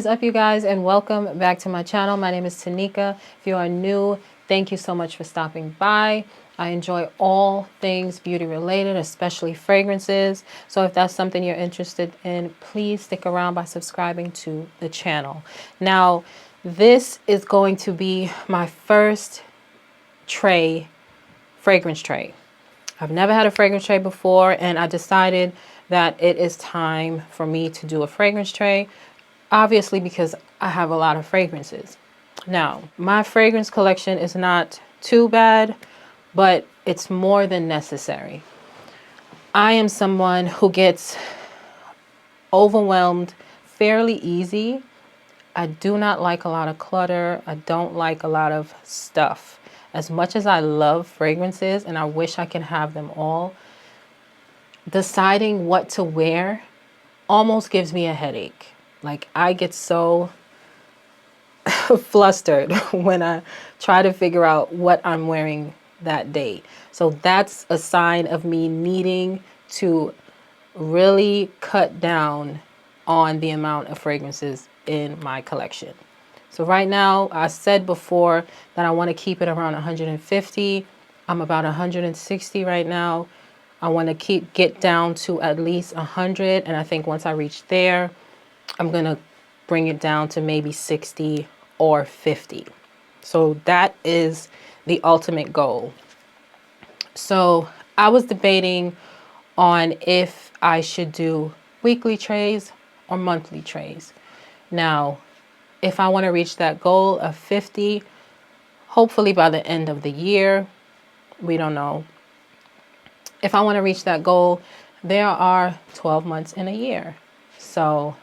is up, you guys, and welcome back to my channel. My name is Tenika. If you are new, thank you so much for stopping by. I enjoy all things beauty related, especially fragrances. So if that's something you're interested in, please stick around by subscribing to the channel. Now, this is going to be my first fragrance tray. I've never had a fragrance tray before, and I decided that it is time for me to do a fragrance tray. Obviously, because I have a lot of fragrances. Now, my fragrance collection is not too bad, but it's more than necessary. I am someone who gets overwhelmed fairly easy. I do not like a lot of clutter. I don't like a lot of stuff. As much as I love fragrances and I wish I could have them all, deciding what to wear almost gives me a headache. Like, I get so flustered when I try to figure out what I'm wearing that day. So that's a sign of me needing to really cut down on the amount of fragrances in my collection. So right now, I said before that I want to keep it around 150. I'm about 160 right now. I want to get down to at least 100. And I think once I reach there, I'm going to bring it down to maybe 60 or 50. So that is the ultimate goal. So I was debating on if I should do weekly trays or monthly trays. Now, if I want to reach that goal of 50, hopefully by the end of the year, we don't know. If I want to reach that goal, there are 12 months in a year. So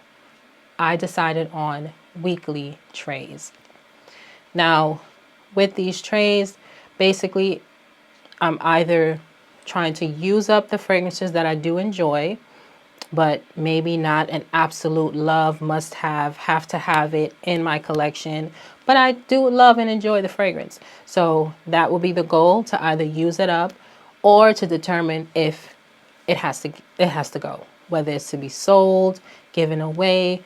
I decided on weekly trays. Now, with these trays, basically, I'm either trying to use up the fragrances that I do enjoy, but maybe not an absolute love, must have to have it in my collection. But I do love and enjoy the fragrance. So that will be the goal, to either use it up or to determine if it has to go, whether it's to be sold, given away.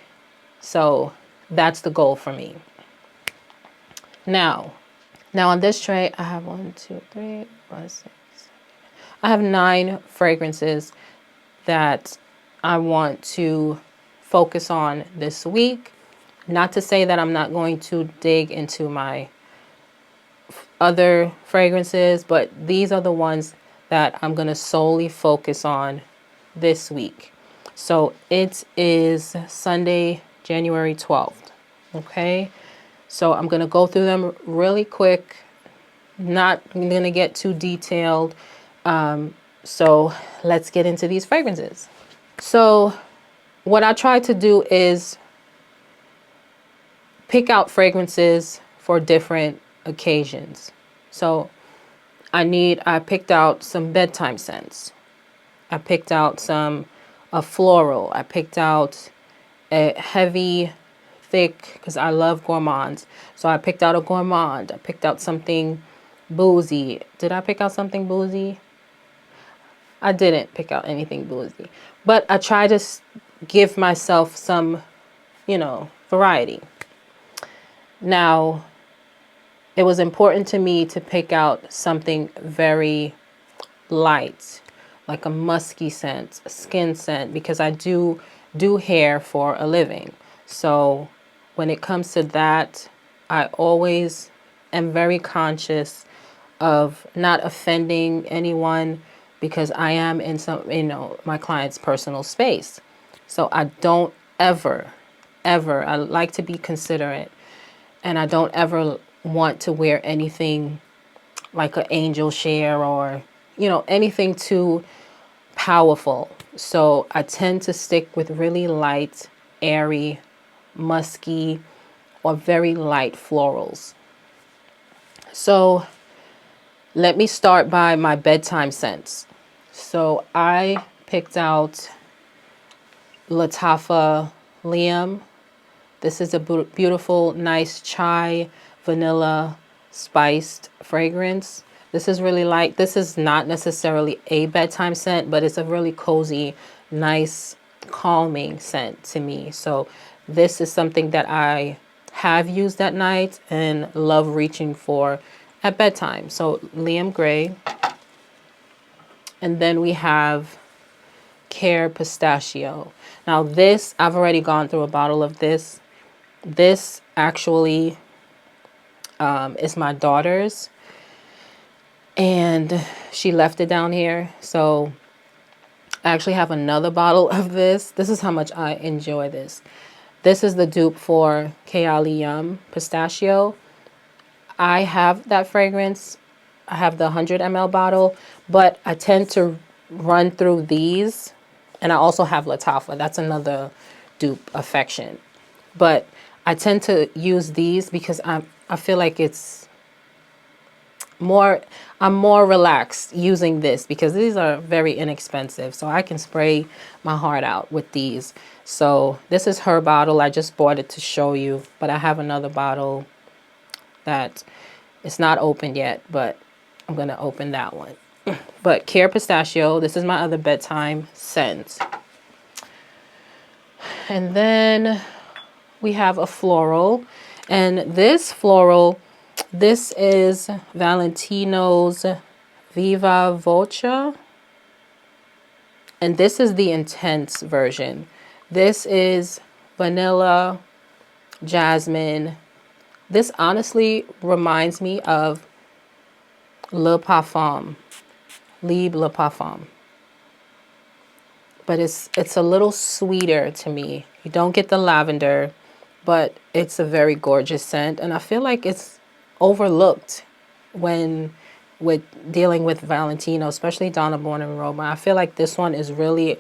So that's the goal for me. Now on this tray, I have 1, 2, 3, 4, 6, 7. I have 9 fragrances that I want to focus on this week. Not to say that I'm not going to dig into my other fragrances, but these are the ones that I'm going to solely focus on this week. So it is Sunday, January 12th. Okay. So I'm going to go through them really quick. Not going to get too detailed. So let's get into these fragrances. So what I try to do is pick out fragrances for different occasions. So I picked out some bedtime scents. I picked out a floral. I picked out a heavy, thick, because I love gourmands. So I picked out a gourmand. I picked out something boozy. Did I pick out something boozy? I didn't pick out anything boozy, but I try to give myself some, variety. Now, it was important to me to pick out something very light, like a musky scent, a skin scent, because I do hair for a living. So when it comes to that, I always am very conscious of not offending anyone, because I am in my client's personal space. So I don't ever, I like to be considerate, and I don't ever want to wear anything like an angel share or, anything too powerful. So I tend to stick with really light, airy, musky, or very light florals. So let me start by my bedtime scents. So I picked out Lattafa Liam. This is a beautiful, nice chai, vanilla, spiced fragrance. This is really light. This is not necessarily a bedtime scent, but it's a really cozy, nice, calming scent to me. So This is something that I have used at night and love reaching for at bedtime. So Liam Gray. And then we have Care Pistachio. Now this, I've already gone through a bottle of this. This actually is my daughter's, and she left it down here. So I actually have another bottle of this. This is how much I enjoy this. This is the dupe for Kayali Yum Pistachio. I have that fragrance. I have the 100 ml bottle, but I tend to run through these. And I also have Lattafa. That's another dupe affection. But I tend to use these because I feel like it's more, I'm more relaxed using this because these are very inexpensive. So I can spray my heart out with these. So this is her bottle. I just bought it to show you, but I have another bottle that it's not opened yet, but I'm going to open that one. But Care Pistachio, this is my other bedtime scent. And then we have a floral, and this floral, this is Valentino's Viva Voce, and this is the intense version. This is vanilla, jasmine. This honestly reminds me of Le Parfum, Libre Le Parfum. But it's a little sweeter to me. You don't get the lavender, but it's a very gorgeous scent. And I feel like it's overlooked when with dealing with Valentino, especially Donna Born and Roma. I feel like this one is really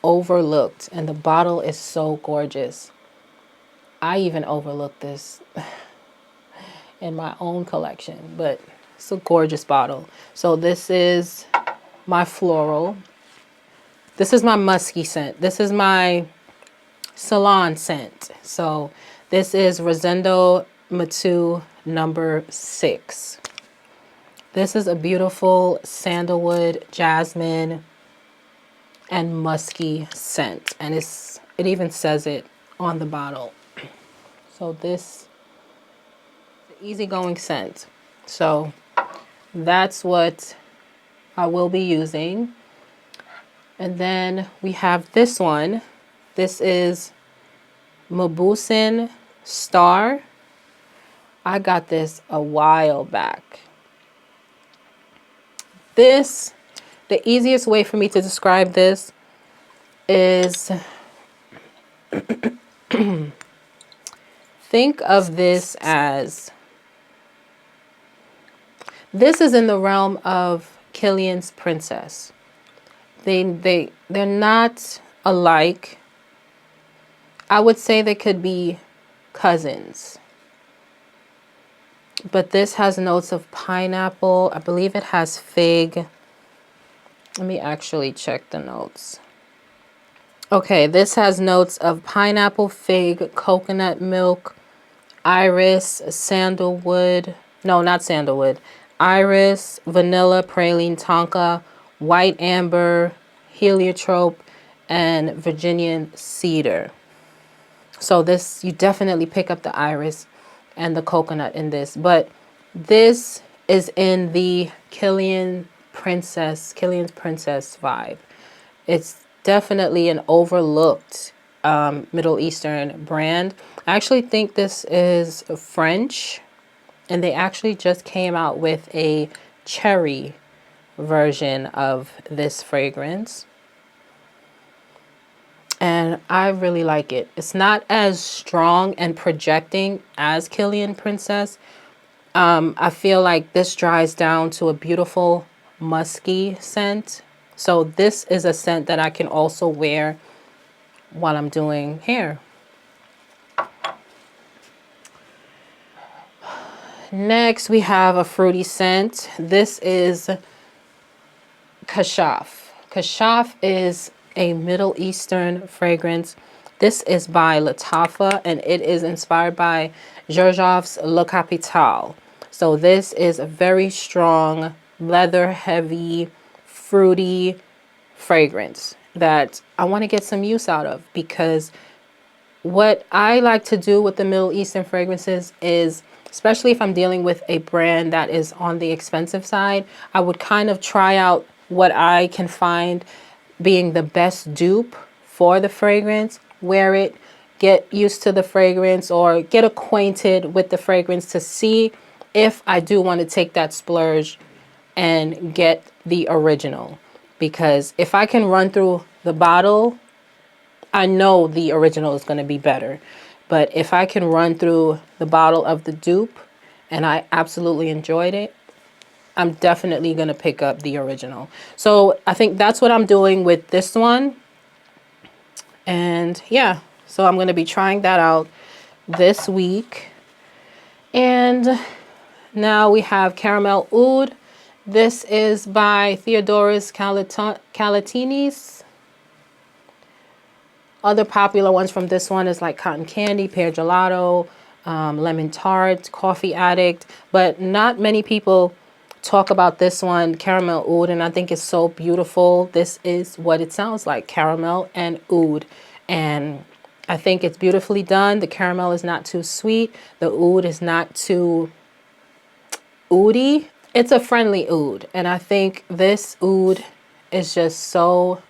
overlooked, and the bottle is so gorgeous. I even overlooked this in my own collection, but it's a gorgeous bottle. So this is my floral. This is my musky scent. This is my salon scent. So this is Rosendo Matu number 6. This is a beautiful sandalwood, jasmine, and musky scent. And it even says it on the bottle. So this is an easygoing scent. So that's what I will be using. And then we have this one. This is Mabusin Star. I got this a while back. This, the easiest way for me to describe this is think of this as, this is in the realm of Killian's Princess. They're not alike. I would say they could be cousins. But this has notes of pineapple. I believe it has fig. Let me actually check the notes. Okay, this has notes of pineapple, fig, coconut milk, iris, sandalwood. No, not sandalwood. Iris, vanilla, praline, tonka, white amber, heliotrope, and Virginian cedar. So this, you definitely pick up the iris and the coconut in this. But this is in the Killian's Princess vibe. It's definitely an overlooked Middle Eastern brand. I actually think this is French, and they actually just came out with a cherry version of this fragrance, and I really like it. It's not as strong and projecting as Killian Princess. I feel like this dries down to a beautiful musky scent. So this is a scent that I can also wear while I'm doing hair. Next, we have a fruity scent. This is Kashaf. Kashaf is a Middle Eastern fragrance. This is by Lattafa, and it is inspired by Georgiev's La Capitale. So this is a very strong, leather-heavy, fruity fragrance that I want to get some use out of because what I like to do with the Middle Eastern fragrances is, especially if I'm dealing with a brand that is on the expensive side, I would kind of try out what I can find being the best dupe for the fragrance, wear it, get used to the fragrance or get acquainted with the fragrance to see if I do want to take that splurge and get the original. Because if I can run through the bottle, I know the original is going to be better. But if I can run through the bottle of the dupe and I absolutely enjoyed it, I'm definitely going to pick up the original. So I think that's what I'm doing with this one. And yeah, so I'm going to be trying that out this week. And now we have Caramel Oud. This is by Theodoros Kalatinis. Other popular ones from this one is like Cotton Candy, Pear Gelato, Lemon Tart, Coffee Addict. But not many people talk about this one, Caramel Oud, and I think it's so beautiful. This is what it sounds like, caramel and oud. And I think it's beautifully done. The caramel is not too sweet. The oud is not too oudy. It's a friendly oud. And I think this oud is just so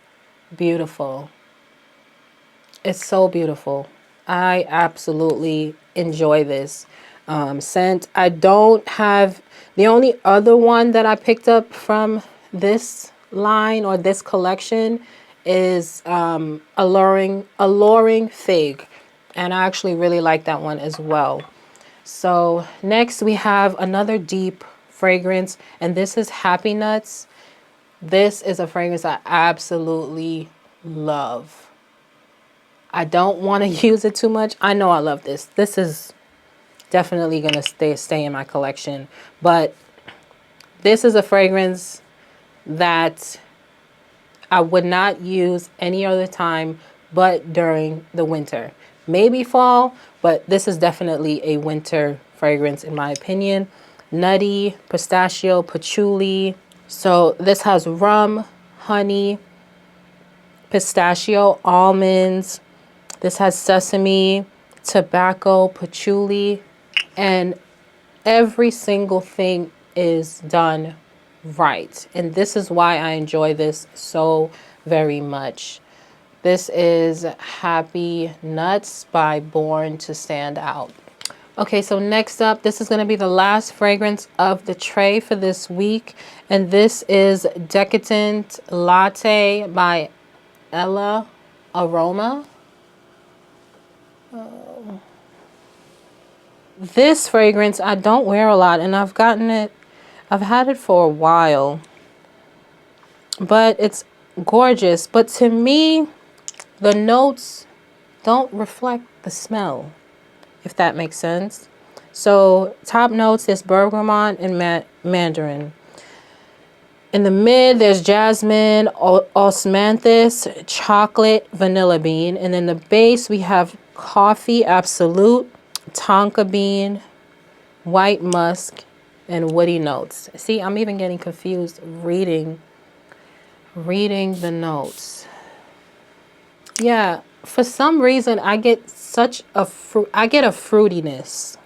beautiful. It's so beautiful. I absolutely enjoy this scent. I don't have, the only other one that I picked up from this line or this collection is Alluring Fig. And I actually really like that one as well. So next we have another deep fragrance, and this is Happy Nuts. This is a fragrance I absolutely love. I don't want to use it too much. I know I love this. This is definitely going to stay in my collection. But this is a fragrance that I would not use any other time but during the winter. Maybe fall, but this is definitely a winter fragrance in my opinion. Nutty, pistachio, patchouli. So this has rum, honey, pistachio, almonds. This has sesame, tobacco, patchouli, and every single thing is done right. And this is why I enjoy this so very much. This is Happy Nuts by Born to Stand Out. Okay, so next up, this is going to be the last fragrance of the tray for this week. And this is Decadent Latte by Ella Aroma. This fragrance I don't wear a lot, and I've had it for a while, but it's gorgeous. But to me, the notes don't reflect the smell, if that makes sense. So top notes, there's bergamot and mandarin. In the mid, there's jasmine, osmanthus, chocolate, vanilla bean. And in the base, we have coffee absolute, tonka bean, white musk, and woody notes. See, I'm even getting confused reading the notes. Yeah, for some reason I get a fruitiness.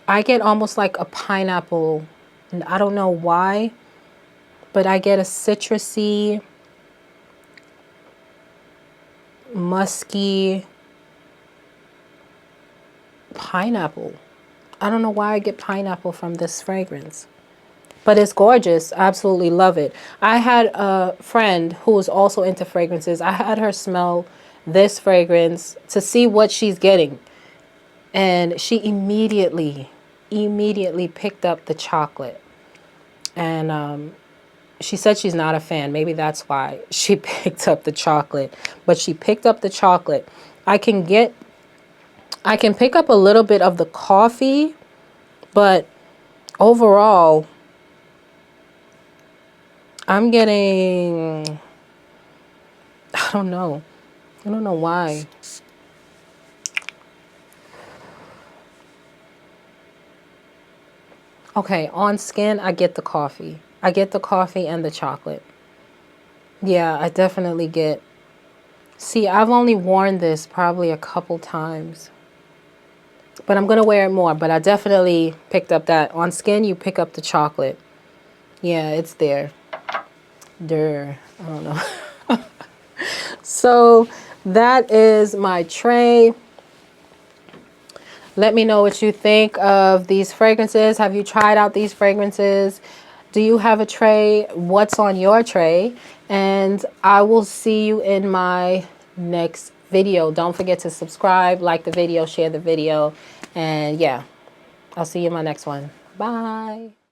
I get almost like a pineapple, and I don't know why, but I get a citrusy, musky pineapple. I don't know why I get pineapple from this fragrance, but it's gorgeous. I absolutely love it. I had a friend who was also into fragrances. I had her smell this fragrance to see what she's getting, and she immediately picked up the chocolate. And she said she's not a fan. Maybe that's why she picked up the chocolate, but she picked up the chocolate. I can pick up a little bit of the coffee, but overall, I'm getting, I don't know why. Okay, on skin, I get the coffee. I get the coffee and the chocolate. Yeah, I definitely get See, I've only worn this probably a couple times, but I'm going to wear it more. But I definitely picked up that. On skin, you pick up the chocolate. Yeah, it's there. I don't know. So that is my tray. Let me know what you think of these fragrances. Have you tried out these fragrances? Do you have a tray? What's on your tray? And I will see you in my next video. Don't forget to subscribe, like the video, share the video. And yeah, I'll see you in my next one. Bye.